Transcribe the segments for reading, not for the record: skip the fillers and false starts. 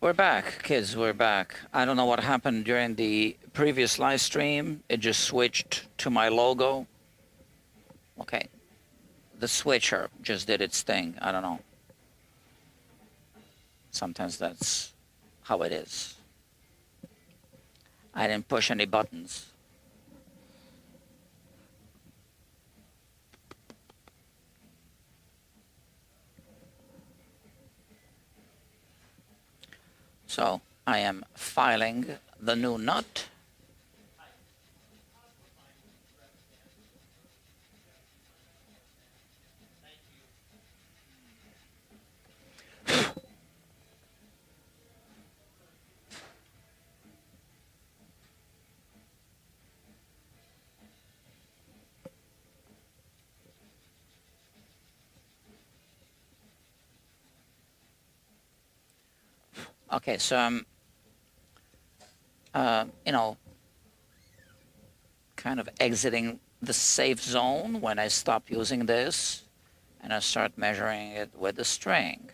We're back, kids, we're back. I don't know what happened during the previous live stream. It just switched to my logo. Okay. The switcher just did its thing. I don't know. Sometimes that's how it is. I didn't push any buttons. So I am filing the new nut. Okay, so I'm, kind of exiting the safe zone when I stop using this, and I start measuring it with the string.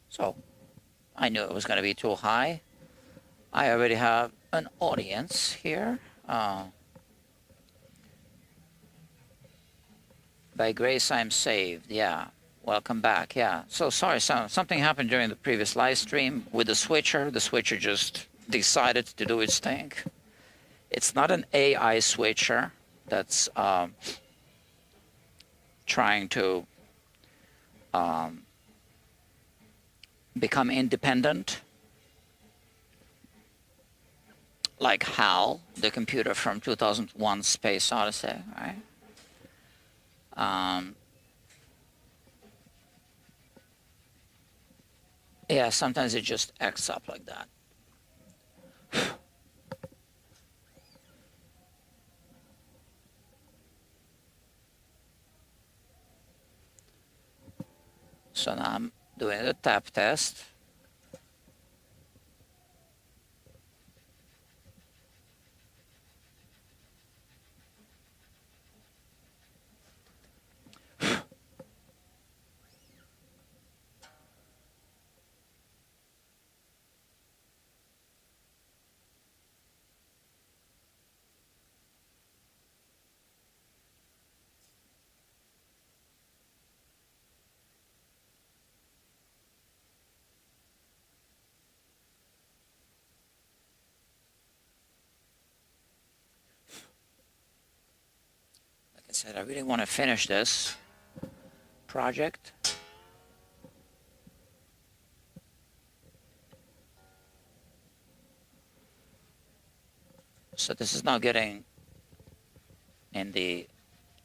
So I knew it was going to be too high. I already have an audience here. By grace, I'm saved. Yeah. Welcome back. Yeah. So sorry, something happened during the previous live stream with the switcher. The switcher just decided to do its thing. It's not an AI switcher that's trying to become independent, like HAL, the computer from 2001 Space Odyssey, right? Yeah, sometimes it just acts up like that. So now I'm doing the tap test. Like I said, I really want to finish this project. So this is now getting in the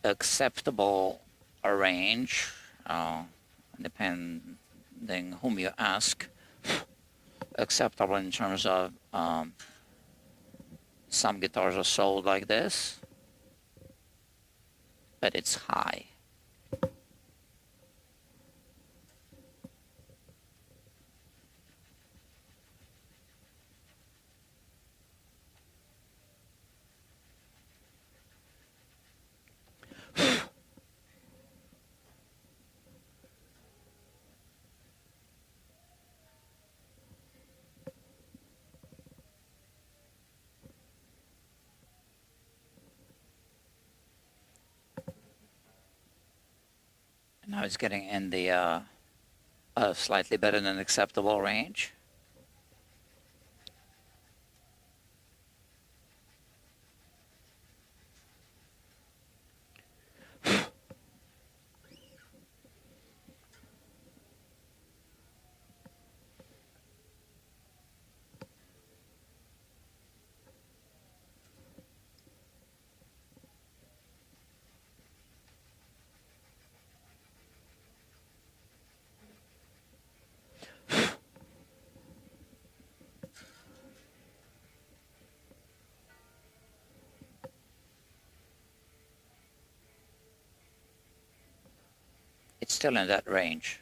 acceptable range, depending whom you ask. Acceptable in terms of some guitars are sold like this, but it's high. Now it's getting in the slightly better than acceptable range. It's still in that range.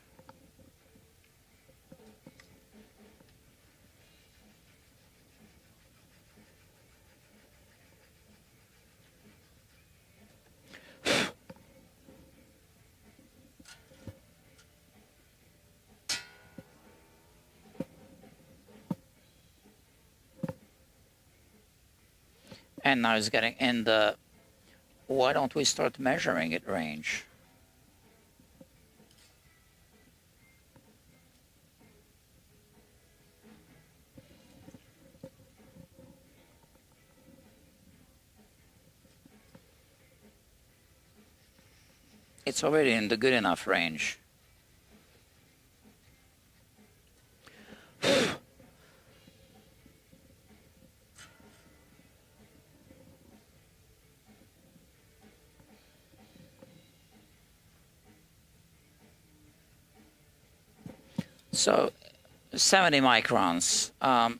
And now it's getting in the, why don't we start measuring it range? It's already in the good enough range. So 70 microns. I'm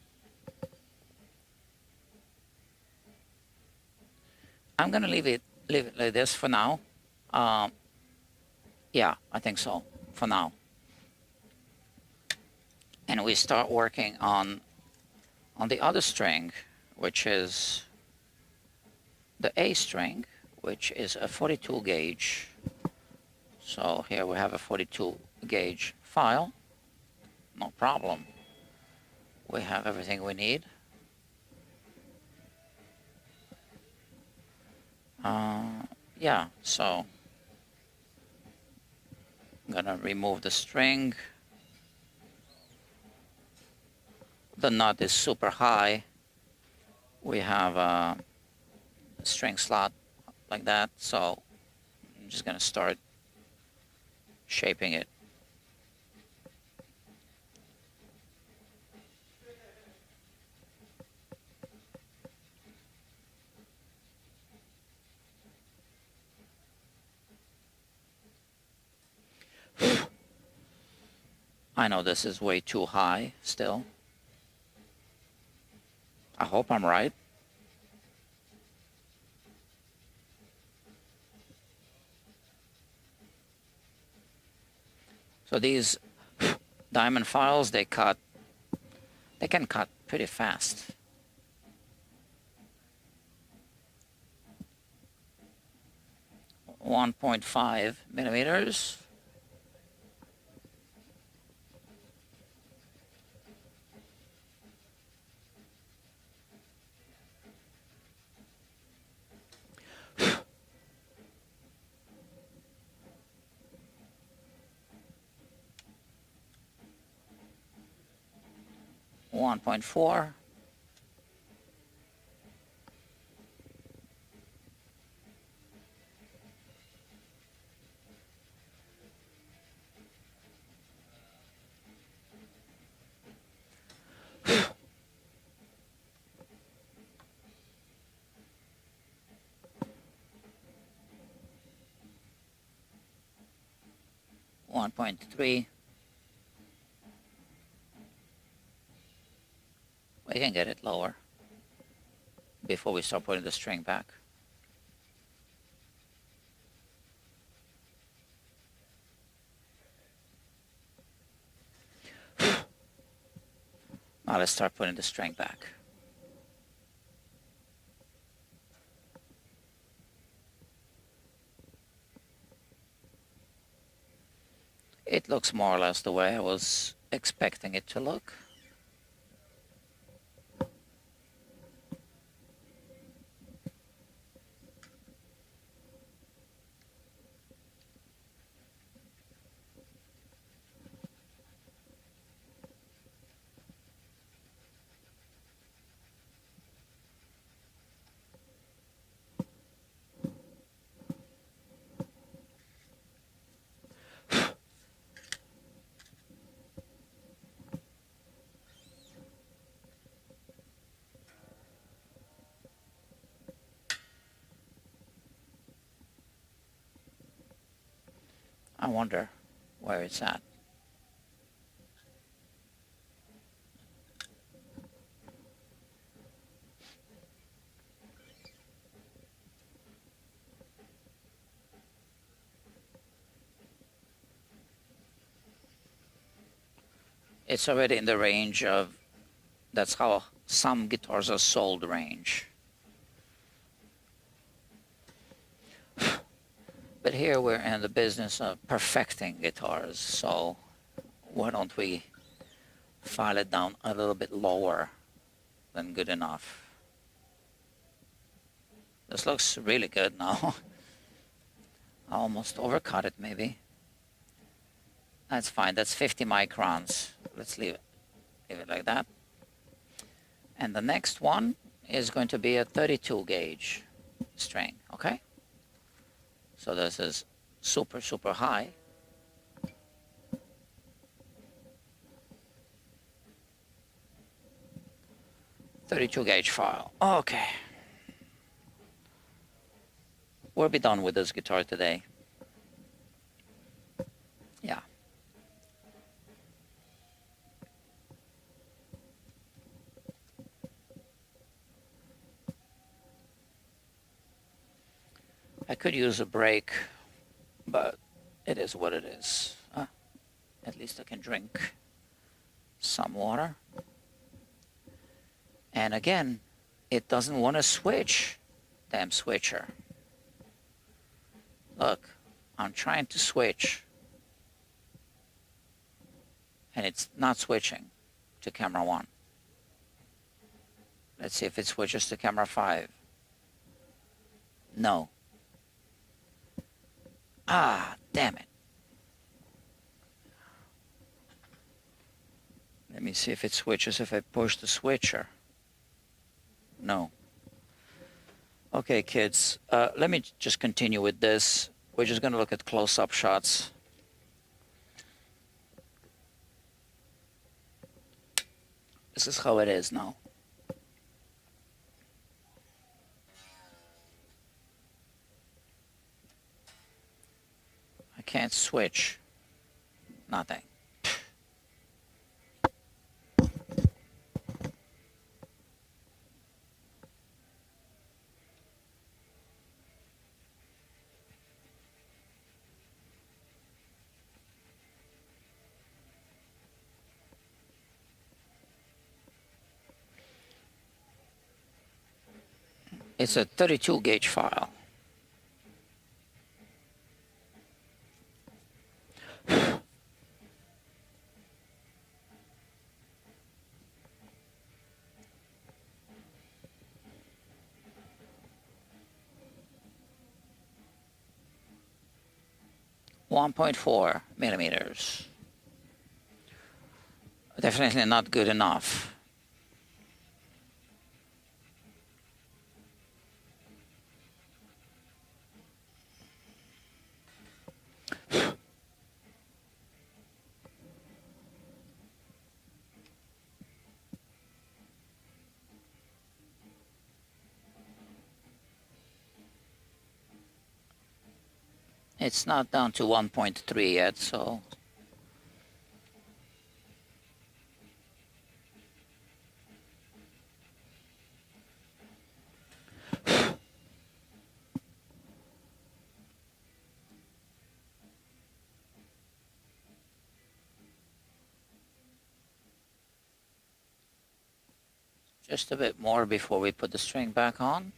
gonna leave it like this for now. Yeah, I think so for now. And we start working on the other string, which is the A string, which is a 42 gauge. So here we have a 42 gauge file. No problem. We have everything we need. Yeah, so I'm gonna remove the string. The nut is super high. We have a string slot like that, so I'm just gonna start shaping it. I know this is way too high still. I hope I'm right. So these diamond files, they can cut pretty fast. .5 millimeters. .4. .3. We can get it lower before we start putting the string back. Now let's start putting the string back. It looks more or less the way I was expecting it to look. I wonder where it's at. It's already in the range of, that's how some guitars are sold range. But here we're in the business of perfecting guitars, so why don't we file it down a little bit lower than good enough. This looks really good now. I almost overcut it maybe. That's fine. That's 50 microns. Let's leave it like that. And the next one is going to be a 32 gauge string, okay? So this is super, super high. .32 gauge file. Okay. We'll be done with this guitar today. Yeah. I could use a break, but it is what it is. At least I can drink some water. And again, it doesn't want to switch. Damn switcher. Look, I'm trying to switch. And it's not switching to camera 1. Let's see if it switches to camera 5. No. Ah, damn it. Let me see if it switches if I push the switcher. No. Okay, kids, let me just continue with this. We're just going to look at close-up shots. This is how it is now. I can't switch. Nothing. It's a 32 gauge file. .4 millimeters. Definitely not good enough. It's not down to 1.3 yet, so just a bit more before we put the string back on.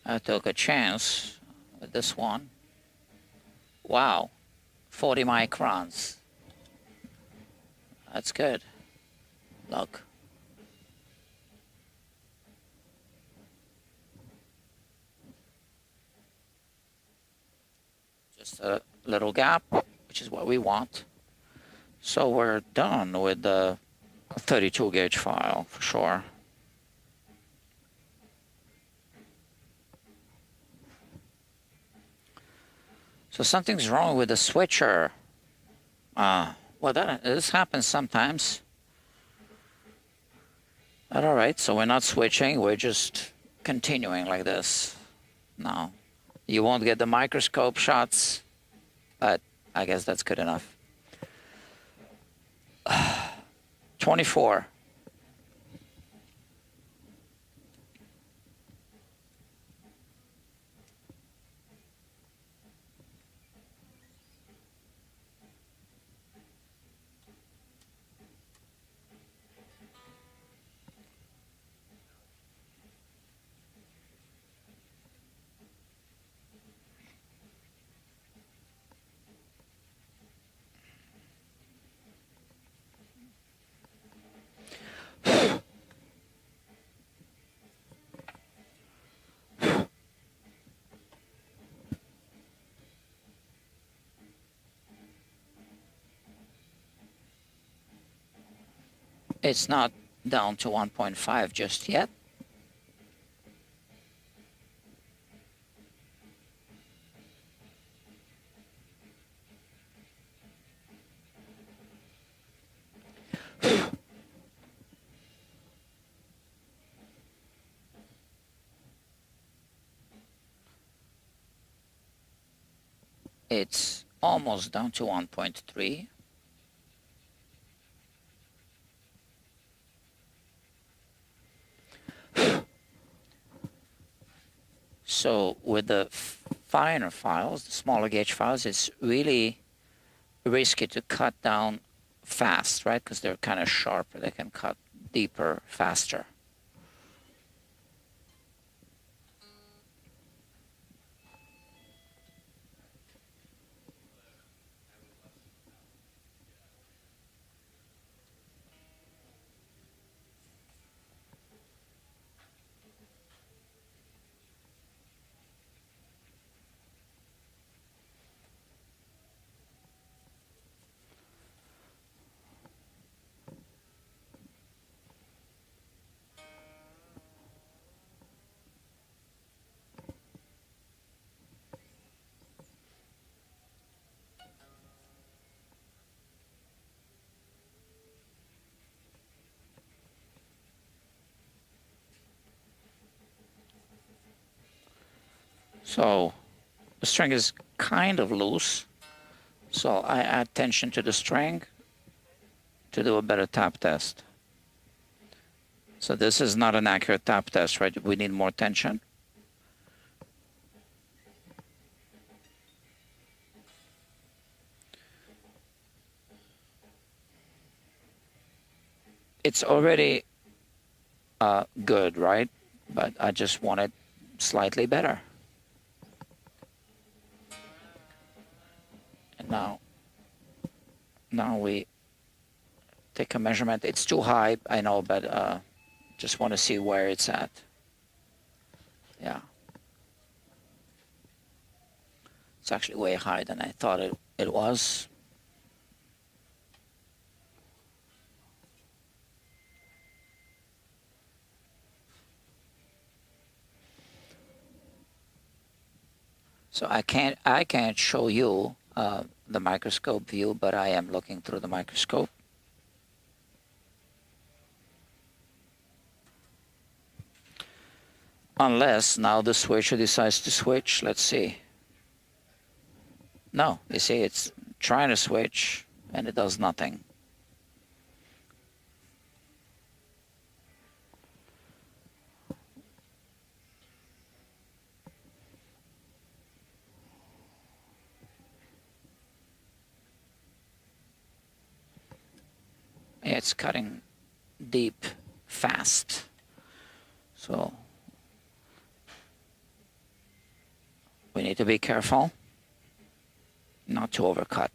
I took a chance with this one. Wow, 40 microns. That's good. Look. Just a little gap, which is what we want. So we're done with the 32 gauge file for sure. So something's wrong with the switcher. Well, this happens sometimes. But all right, so we're not switching. We're just continuing like this. No, you won't get the microscope shots, but I guess that's good enough. 24. It's not down to 1.5 just yet. It's almost down to 1.3. So with the finer files, the smaller gauge files, it's really risky to cut down fast, right? Because they're kind of sharper. They can cut deeper, faster. So the string is kind of loose. So I add tension to the string to do a better tap test. So this is not an accurate tap test, right? We need more tension. It's already good, right? But I just want it slightly better. And now we take a measurement. It's too high, I know, but just want to see where it's at. Yeah. It's actually way higher than I thought it was. So I can't show you the microscope view, but I am looking through the microscope. Unless now the switcher decides to switch. Let's see. No, you see, it's trying to switch and it does nothing. It's cutting deep fast. So we need to be careful not to overcut.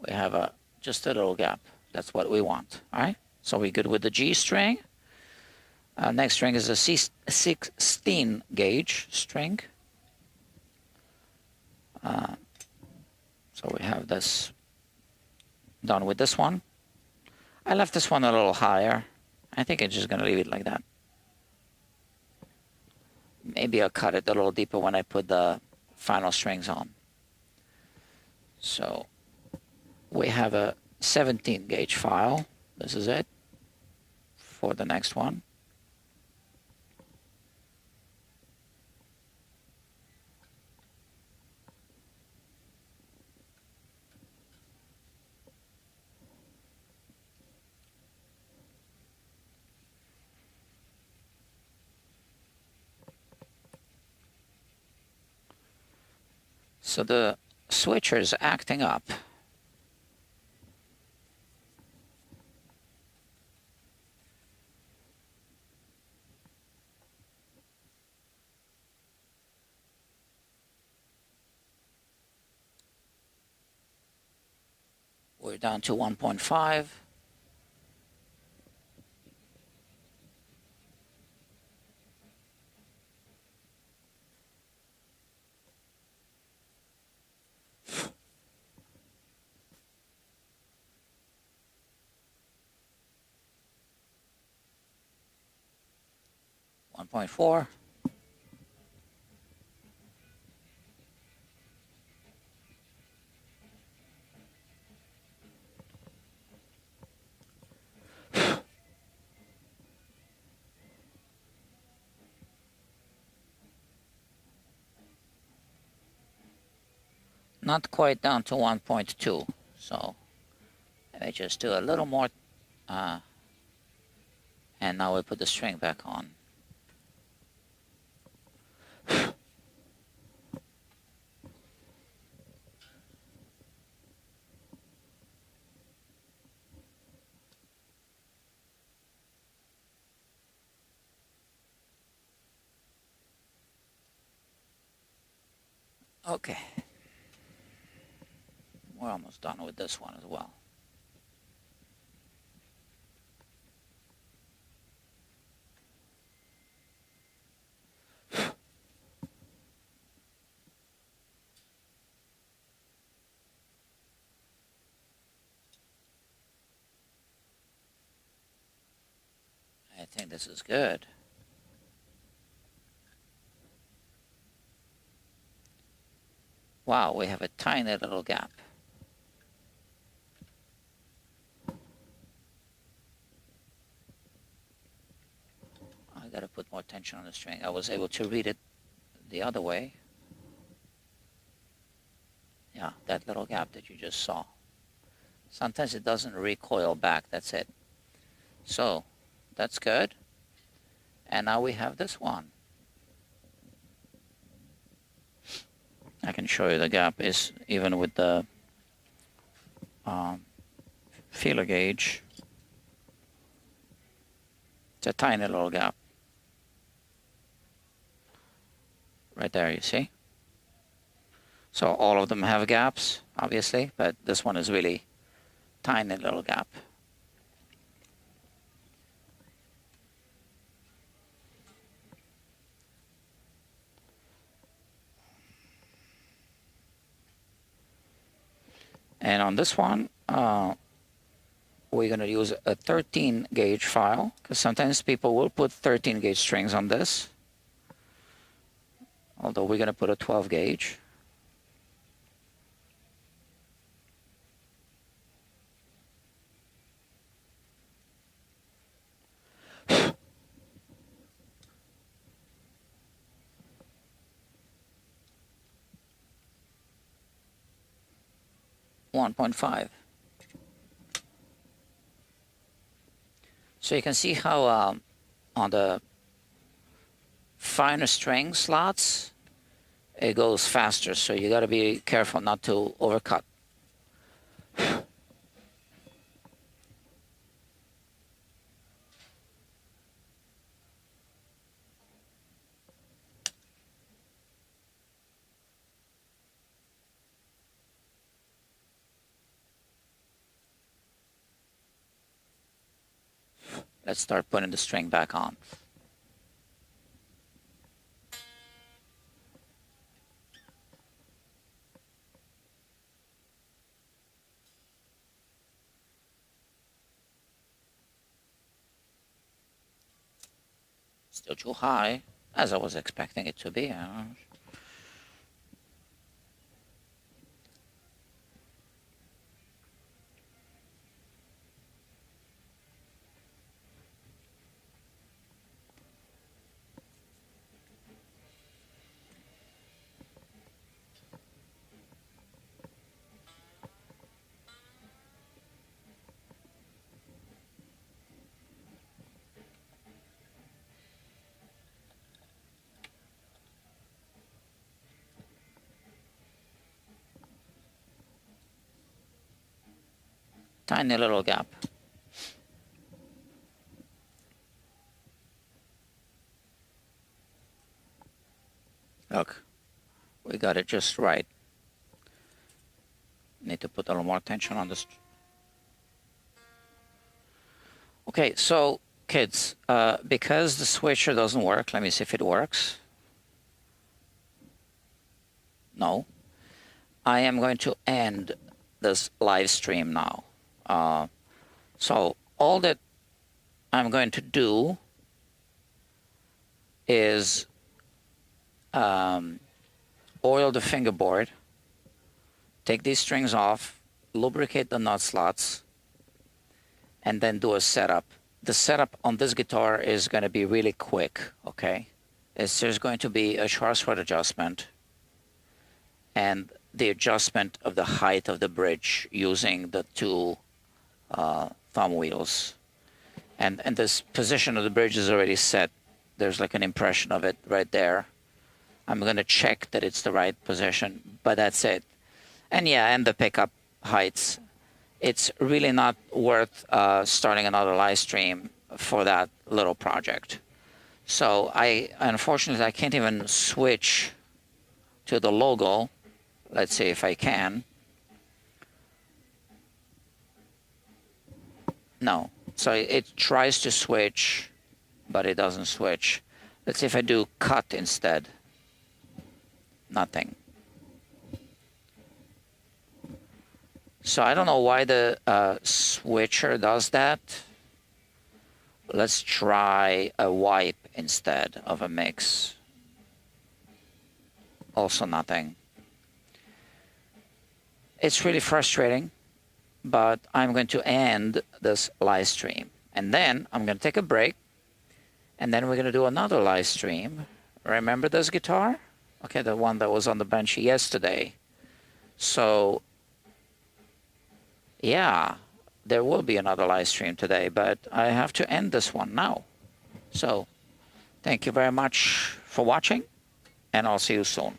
We have just a little gap. That's what we want. All right. So we're good with the G string. Next string is a 16 gauge string. So we have this done with this one. I left this one a little higher. I think I'm just going to leave it like that. Maybe I'll cut it a little deeper when I put the final strings on. So we have a 17 gauge file. This is it for the next one. So the switcher is acting up. We're down to 1.5. One point four. Not quite down to 1.2, so let me just do a little more, and now we put the string back on. Okay. We're almost done with this one as well. I think this is good. Wow, we have a tiny little gap. I gotta put more tension on the string. I was able to read it the other way. Yeah, that little gap that you just saw. Sometimes it doesn't recoil back, that's it. So, that's good. And now we have this one. I can show you the gap is even with the feeler gauge. It's a tiny little gap. Right there, you see? So all of them have gaps, obviously, but this one is really tiny little gap. And on this one, we're going to use a 13 gauge file, because sometimes people will put 13 gauge strings on this. Although we're going to put a 12 gauge. .5. So you can see how on the finer string slots, it goes faster. So you got to be careful not to overcut. Let's start putting the string back on. Still too high, as I was expecting it to be. Tiny little gap. Look, we got it just right. Need to put a little more tension on this Okay, so kids, because the switcher doesn't work, let me see if it works. No. I am going to end this live stream now. So all that I'm going to do is oil the fingerboard, take these strings off, lubricate the nut slots, and then do a setup. The setup on this guitar is going to be really quick, okay? There's going to be a sharp rod adjustment and the adjustment of the height of the bridge using the two thumb wheels. And this position of the bridge is already set. There's like an impression of it right there. I'm going to check that it's the right position, but that's it. And yeah, and the pickup heights. It's really not worth starting another live stream for that little project. So unfortunately, I can't even switch to the logo. Let's see if I can. No. So it tries to switch, but it doesn't switch. Let's see if I do cut instead. Nothing. So I don't know why the switcher does that. Let's try a wipe instead of a mix. Also nothing. It's really frustrating, but I'm going to end this live stream. And then I'm going to take a break, and then we're going to do another live stream. Remember this guitar? Okay, the one that was on the bench yesterday. So yeah, there will be another live stream today, but I have to end this one now. So thank you very much for watching, and I'll see you soon.